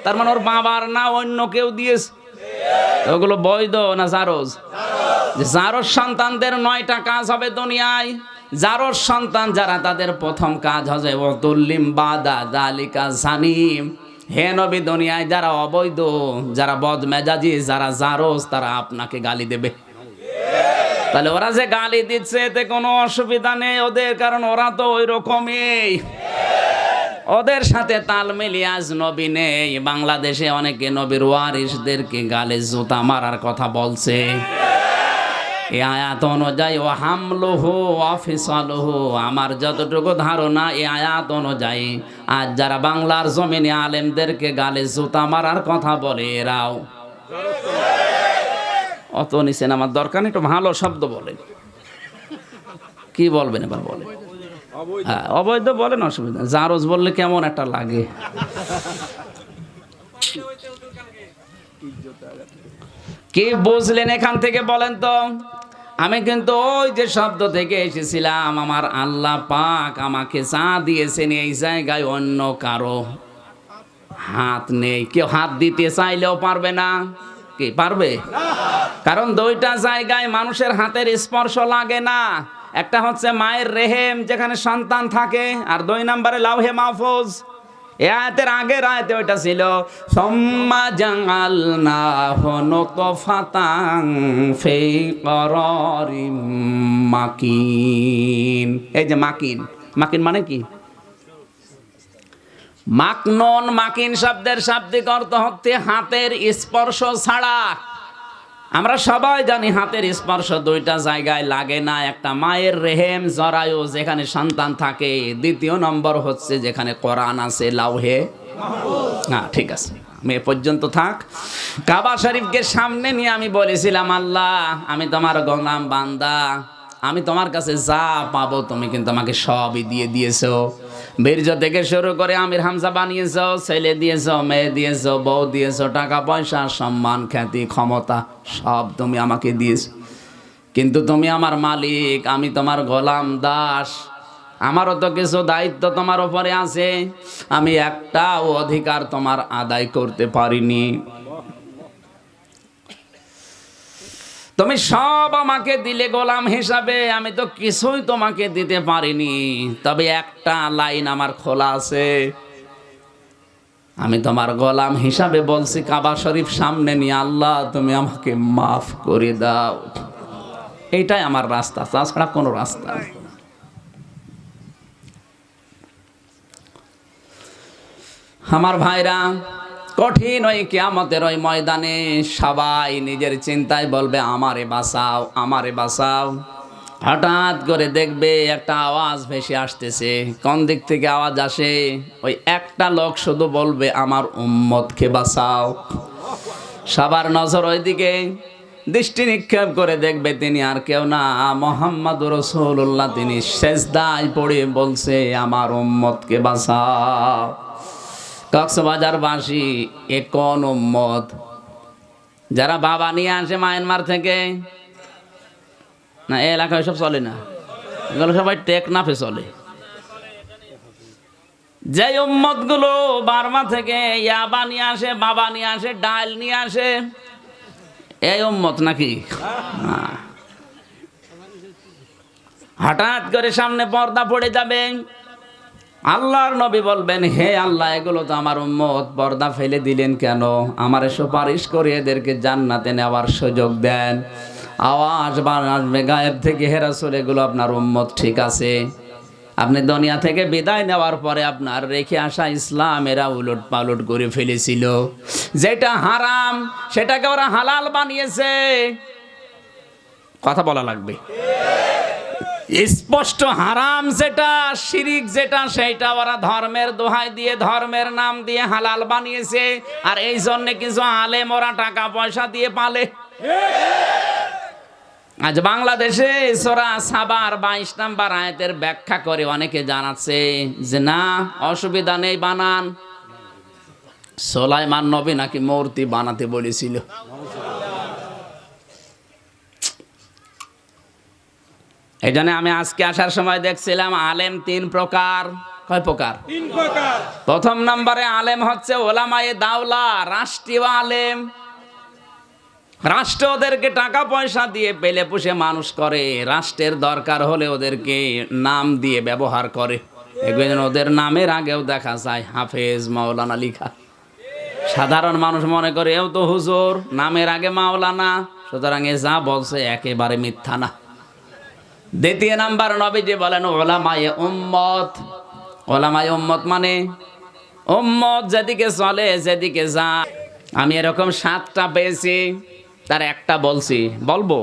তার মানে ওর বাবার না অন্য কেউ দিয়েছে। ওগুলো বৈধ না জারজ? জারজ সন্তানদের 9টা কাজ হবে দুনিয়ায়। জারজ সন্তান যারা, তাদের প্রথম কাজ হবে ওয়াতুল্লিম বাদা যালিকা জানিম। হে নবী, দুনিয়ায় যারা অবৈধ, যারা বদমেজাজি, যারা জারজ, তারা আপনাকে গালি দেবে। তাহলে ওরা যে গালি দিচ্ছে এতে কোনো অসুবিধা নেই ওদের, কারণ ওরা তো ওই রকমই। ওদের সাথে তাল মিলিয়ে আজ নবী নেই। বাংলাদেশে অনেকে নবীর ওয়ারিসদেরকে গালে জুতা মারার কথা বলছে। এই আয়াত অনুযায়ী ও হামলুহু অফিসালুহু, আমার যতটুকু ধারণা এই আয়াত অনুযায়ী আজ যারা বাংলার জমিনে আলেমদেরকে গালে জুতা মারার কথা বলে, এরাও অত নিছেন। আমার দরকার নেই, একটু ভালো শব্দ বলেন। কি বলবেন এবার বলেন? হ্যাঁ, অবৈধ বলেন, অসুবিধা। জারজ বললে কেমন একটা লাগে। কি বুঝলেন এখান থেকে বলেন তো? আমি কিন্তু ওই যে শব্দ থেকে এসেছিলাম, আমার আল্লাহ পাক আমাকে যা দিয়েছেন এই জায়গায় অন্য কারো হাত নেই। কেউ হাত দিতে চাইলেও পারবে না। কি পারবে? কারণ 2টা জায়গায় মানুষের হাতের স্পর্শ লাগে না। একটা হচ্ছে মায়ের রেহেম, যেখানে সন্তান থাকে, আর 2 নম্বরে লাউহে মাহফুজ। এই আয়াতের আগের আয়াতে ওইটা ছিল সুম্মা জাআলনাহু নুতফাতান ফি করারিম মাকিন। এই যে মাকিন, মাকিন মানে কি? মাকনুন। মাকিন শব্দের শাব্দিক অর্থ হচ্ছে হাতের স্পর্শ ছাড়া। আমরা সবাই জানি হাতের স্পর্শ 2টা জায়গায় লাগে না। একটা মায়ের রেহেম জরায়ু, যেখানে সন্তান থাকে। 2য় নম্বর হচ্ছে যেখানে কোরআন আছে, লাউহে। হ্যাঁ, ঠিক আছে, আমি এ পর্যন্ত থাক। কাবা শরীফকে সামনে নিয়ে আমি বলেছিলাম, আল্লাহ আমি তোমার গোলাম বান্দা, আমি তোমার কাছে যা পাবো তুমি কিন্তু আমাকে সবই দিয়ে দিয়েছো। বীর্য থেকে শুরু করে আমির হামজা বানিয়েছো, ছেলে দিয়েছো, মেয়ে দিয়েছো, বউ দিয়েছো, টাকা পয়সা, সম্মান, খ্যাতি, ক্ষমতা সব তুমি আমাকে দিয়েছো। কিন্তু তুমি আমার মালিক, আমি তোমার গোলাম দাস। আমারও তো কিছু দায়িত্ব তোমার উপরে আছে। আমি একটাও অধিকার তোমার আদায় করতে পারিনি। তুমি সব আমাকে দিলে গোলাম হিসাবে, আমি তো কিছুই তোমাকে দিতে পারিনি। তবে একটা লাইন আমার খোলা আছে, আমি তোমার গোলাম হিসাবে বলছি কাবা শরীফ সামনে নিয়ে, আল্লাহ তুমি আমাকে মাফ করে দাও। এইটাই আমার রাস্তা, তাছাড়া কোনো রাস্তা নেই। আমার ভাইরা, কঠিন ওই কিয়ামতের ওই ময়দানে সবাই নিজের চিন্তায় বলবে আমারে বাঁচাও, আমারে বাঁচাও। হঠাৎ করে দেখবে একটা আওয়াজ ভেসে আসতেছে। কোন দিক থেকে আওয়াজ আসে? ওই একটা লোক শুধু বলবে আমার উম্মতকে বাঁচাও। সবার নজর ওইদিকে, দৃষ্টি নিক্ষেপ করে দেখবে তিনি আর কেউ না, মুহাম্মাদুর রাসূলুল্লাহ। তিনি সেজদায় পড়ে বলছে আমার উম্মতকে বাঁচাও। কক্সবাজারবাসী এ কোন উম্মত? যারা বাবা নিয়ে আসে মায়ানমার থেকে, না এই এলাকায় সব চলে না, এগুলো সবাই টেকনাফে চলে। যে উম্মত গুলো বার্মা থেকে ইয়াবা নিয়ে আসে, বাবা নিয়ে আসে, ডাল নিয়ে আসে, এই উম্মত নাকি? হঠাৎ করে সামনে পর্দা পড়ে যাবে। আল্লাহর নবী বলবেন, হে আল্লাহ, এগুলো তো আমার উম্মত, পর্দা ফেলে দিলেন কেন? আমারে সুপারিশ করে এদেরকে জান্নাতে নেওয়ার সুযোগ দেন। আওয়াজ আসবে গায়েব থেকে, হে রাসূল, এগুলো আপনার উম্মত, ঠিক আছে। আপনি দুনিয়া থেকে বিদায় নেওয়ার পরে আপনার রেখে আসা ইসলাম এরা উলট পালট করে ফেলেছিল। যেটা হারাম সেটাকে ওরা হালাল বানিয়েছে। কথা বলা লাগবে। স্পষ্ট হারাম যেটা, শিরিক যেটা, সেইটা ওরা ধর্মের দোহাই দিয়ে, ধর্মের নাম দিয়ে হালাল বানিয়েছে। আর এই জন্য কিছু আলেম ওরা টাকা পয়সা দিয়ে পালে। আজ বাংলাদেশে সূরা সাবার 22 নম্বর আয়াতের ব্যাখ্যা করে অনেকে জানাচ্ছে যে না, অসুবিধা নেই, বানান। সুলাইমান নবী নাকি মূর্তি বানাতে বলেছিল। এই জন্য আমি আজকে আসার সময় দেখছিলাম আলেম 3 প্রকার। কয় প্রকার? 3 প্রকার। প্রথম নম্বরে আলেম হচ্ছে ওলামায়ে দাওলা, রাষ্ট্রীয় আলেম। রাষ্ট্র ওদেরকে টাকা পয়সা দিয়ে পেলে পুষে মানুষ করে, রাষ্ট্রের দরকার হলে ওদেরকে নাম দিয়ে ব্যবহার করে। দেখবেন ওদের নামের আগেও দেখা যায় হাফেজ, মাওলানা লিখা। সাধারণ মানুষ মনে করে এও তো হুজুর, নামের আগে মাওলানা, সুতরাং এ যা বলছে একেবারে মিথ্যা না। দ্বিতীয় নাম্বার, নবীজি বলেন ওলামায়ে উম্মত। ওলামায়ে উম্মত মানে উম্মত যেদিকে চলে, যেদিকে যা। আমি এরকম 7টা পেয়েছি, তার একটা বলছি, বলবো।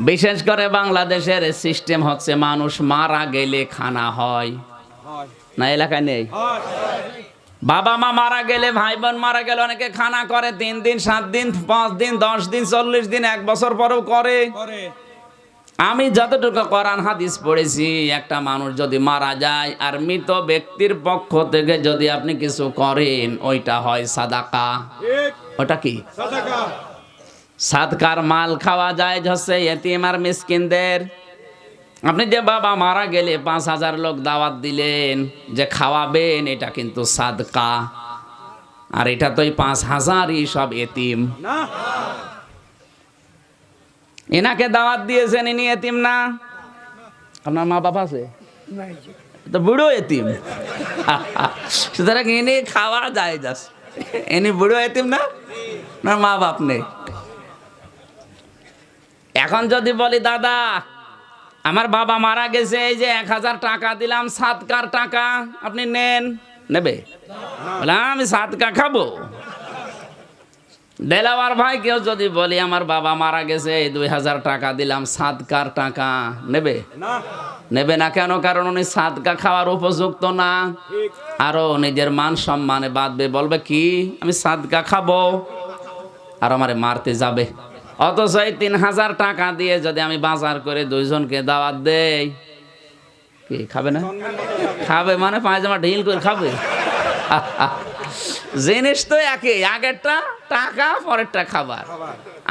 বিশেষ করে বাংলাদেশের সিস্টেম হচ্ছে মানুষ মারা গেলে খানা হয় না, এলাকায় নেই? বাবা মা মারা গেলে, ভাই বোন মারা গেলে অনেকে খানা করে 3 দিন, 7 দিন, 5 দিন, 10 দিন, 40 দিন, 1 বছর পরেও করে। আমি যতটুকু কোরআন হাদিস পড়েছি, একটা মানুষ যদি মারা যায় আর মৃত ব্যক্তির পক্ষ থেকে যদি আপনি কিছু করেন, ওইটা হয় সাদাকা। ওটা কি? সাদাকা। সাদকার মাল খাওয়া যায় হচ্ছে এতিম আর মিসকিনদের। আপনি যে বাবা মারা গেলে 5,000 লোক দাওয়াত দিলেন যে খাওয়াবেন, এটা কিন্তু সাদকা। আর এটা তো 5,000ই সব এতিম না। এনাকে দাওয়াত দিয়েছেন, ইনি এতিম না? আপনার মা বাবা আছে? তো বুড়ো এতিম। সুতরাং ইনি খাওয়া যায়, যাস ইনি বুড়ো এতিম না, না মা বাপ নেই। এখন যদি বলি দাদা আমার বাবা মারা গেছে, এই যে 1,000 টাকা দিলাম সাদকার টাকা, আপনি নেন, নেবে? বলে আমি সাদকা খাবো। দেলাওয়ার ভাই কেউ যদি বলি আমার বাবা মারা গেছে, 2,000 টাকা দিলাম সাদকার টাকা, নেবে? না। নেবে না কেন? কারণ উনি সাদকা খাওয়ার উপযুক্ত না। আরো নিজের মান সম্মানে বাঁধবে, বলবে কি আমি সাদকা খাবো, আর আমারে মারতে যাবে। অথচ এই 3,000 টাকা দিয়ে যদি আমি বাজার করে 2 জনকে দাওয়াত দেই, কি খাবে না? খাবে মানে পায়জামা ঢিল করে খাবে। জিনিস তো একই, আগেরটা টাকা, পরেরটা খাবার।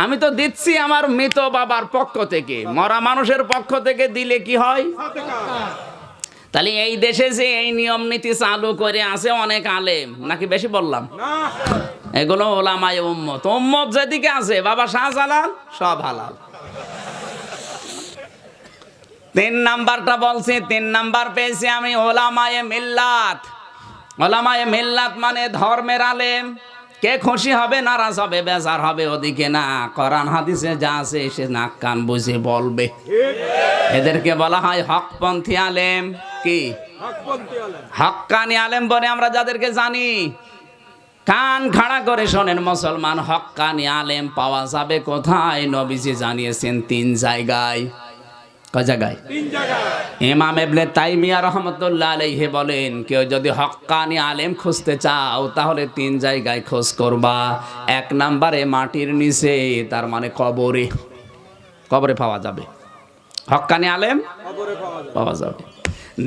আমি তো দিচ্ছি আমার মৃত বাবার পক্ষ থেকে, মরা মানুষের পক্ষ থেকে দিলে কি হয়? তাহলে এই দেশে যে এই নিয়ম নীতি চালু করে আছে অনেক আলেম, নাকি বেশি বললাম? না। এগুলো ওলামায়ে উম্মত। উম্মত যেদিকে আছে, বাবা শাহজালাল সব হালাল। 3 নাম্বারটা বলছি, 3 নাম্বার পেয়েছি আমি ওলামায়ে মিল্লাত। ওলামায়ে মিল্লাত মানে ধর্মের আলেম। কে খুশি হবে, নারাজ হবে, বেজার হবে, ওদিকে না। কোরআন হাদিসে যা আছে সে নাক কান বুঝে বলবে। এদেরকে বলা হয় হকপন্থী আলেম। কি? হকপন্থী আলেম। হক্কানি আলেম বলে আমরা যাদেরকে জানি। কান খাড়া করে শোনেন মুসলমান, হক্কানি আলেম পাওয়া যাবে কোথায়? নবীজি জানিয়েছেন 3 জায়গায়। কয় জায়গায়? 3 জায়গায়। ইমাম ইবনে তাইমিয়া রাহমাতুল্লাহ আলাইহি বলেন, কেউ যদি হক্কানি আলেম খুঁজতে চাও তাহলে 3 জায়গায় খোঁজ করবা। 1 নম্বরে মাটির নিচে, তার মানে কবরে। কবরে পাওয়া যাবে হক্কানি আলেম, কবরে পাওয়া যাবে।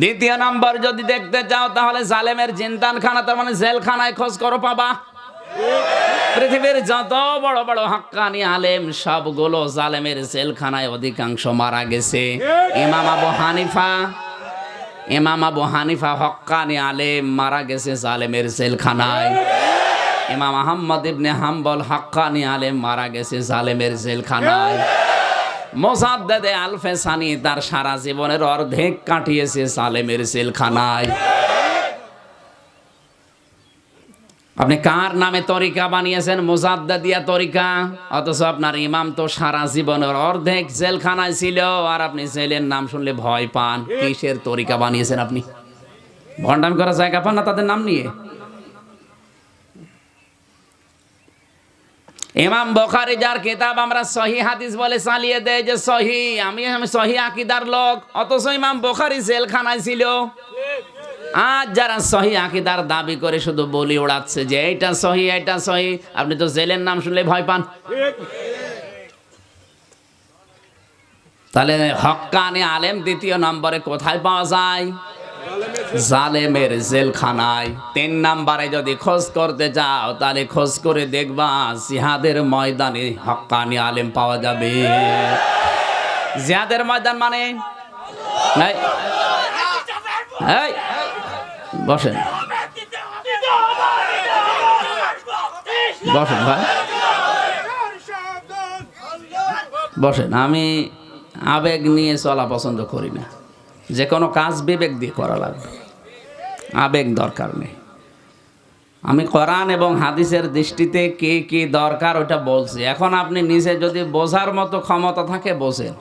2 নম্বর যদি দেখতে চাও তাহলে জালেমের জিন্দানখানা, তার মানে জেলখানায় খোঁজ করো, পাবা। পৃথিবীর যত বড় বড় হক্কানি আলেম সবগুলো জালেমের জেলখানায় অধিকাংশ মারা গেছে। ইমাম আবু হানিফা হক্কানি আলেম, মারা গেছে জালেমের জেলখানায়। ইমাম আহমদ ইবনে হাম্বল হক্কানি আলেম, মারা গেছে জালেমের জেলখানায়। মোসাদ্দেদে আল-ফেসানি তার সারা জীবনের অর্ধেক কাটিয়েছে জালেমের জেলখানায়। আপনি কার নামে তরিকা বানিয়েছেন? মুজাদ্দিদিয়া তরিকা। অথচ আপনার ইমাম তো সারা জীবনের অর্ধেক জেলখানায় ছিল, আর আপনি জেলের নাম শুনলে ভয় পান। কিসের তরিকা বানিয়েছেন আপনি? ভণ্ডামি করার জায়গা পান না তাদের নাম নিয়ে। ইমাম বুখারী যার কিতাব আমরা সহিহ হাদিস বলে চালিয়ে দেয় যে সহিহ, আমি সহিহ আকীদার লোক, অথচ ইমাম বুখারী জেলখানায় ছিল। আজ যারা সহিহ আকীদার দাবি করে শুধু বলি ওড়াচ্ছে যে এইটা সহিহ, এটা সহিহ, আপনি তো জেলের নাম শুনলে ভয় পান। তাহলে হক্কানি আলেম 2 নম্বরে কোথায় পাওয়া যায়? জালেমের জেলখানায়। 3 নম্বরে যদি খোঁজ করতে যাও তাহলে খোঁজ করে দেখবা জিহাদের ময়দানে হক্কানি আলেম পাওয়া যাবে। জিহাদের ময়দান মানে বসেন বসেন ভাই বসেন। আমি আবেগ নিয়ে চলা পছন্দ করি না, যে কোনো কাজ বিবেক দিয়ে করা লাগবে, আবেগ দরকার নেই। আমি কোরআন এবং হাদিসের দৃষ্টিতে কি কি দরকার ওটা বলছি। এখন আপনি নিজে যদি বোঝার মতো ক্ষমতা থাকে বোঝেন,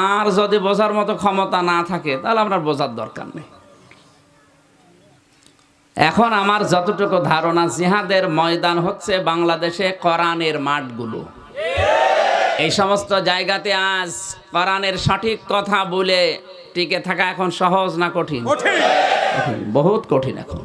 আর যদি বোঝার মতো ক্ষমতা না থাকে তাহলে আপনার বোঝার দরকার নেই। এখন আমার যতটুকু ধারণা, জিহাদের ময়দান হচ্ছে বাংলাদেশে কোরআনের মাঠগুলো। এই সমস্ত জায়গাতে আজ কোরআনের সঠিক কথা বলে টিকে থাকা এখন সহজ না কঠিন? কঠিন। কঠিন, বহুত কঠিন এখন।